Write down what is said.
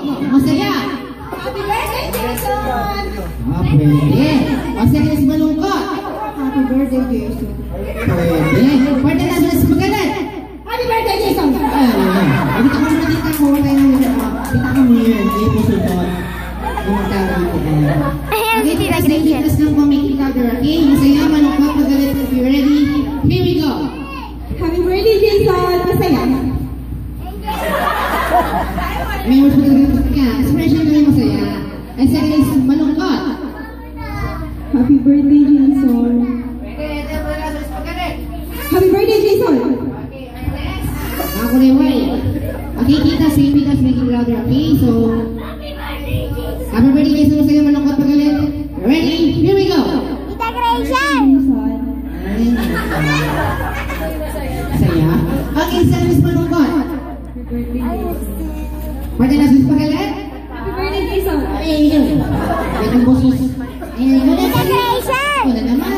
Masaya. Happy birthday, Jason! Pwede. Masaya si malungkot. Happy birthday, Jason! Pwede. Pwede na sila si magalit. Happy birthday, Jason! Hindi ka mo matita ko. Wala yung kita ka mo yun. Hindi po sunod. Ayan si Tita Grace. Let's ng pamikita order, okay? Masaya, malungkot, magalit. If you're ready, here we go. Happy birthday, Jason! Masaya! May mas magalit ka. Expression na yung masaya. And second is malungkot. Happy birthday, Jason! Happy birthday, Jason! Ako rin, wait. Okay, kita, same with us, make it louder, okay? So, happy birthday, Jason, masaya, malungkot, magalit. Ready? Here we go. Tita Grace! Saya. Okay, second is malungkot. Pwede na sus pagalit? Happy birthday, Jason! Ayun. Ayun ang boses. Ayun. Tita Grace! Wala naman.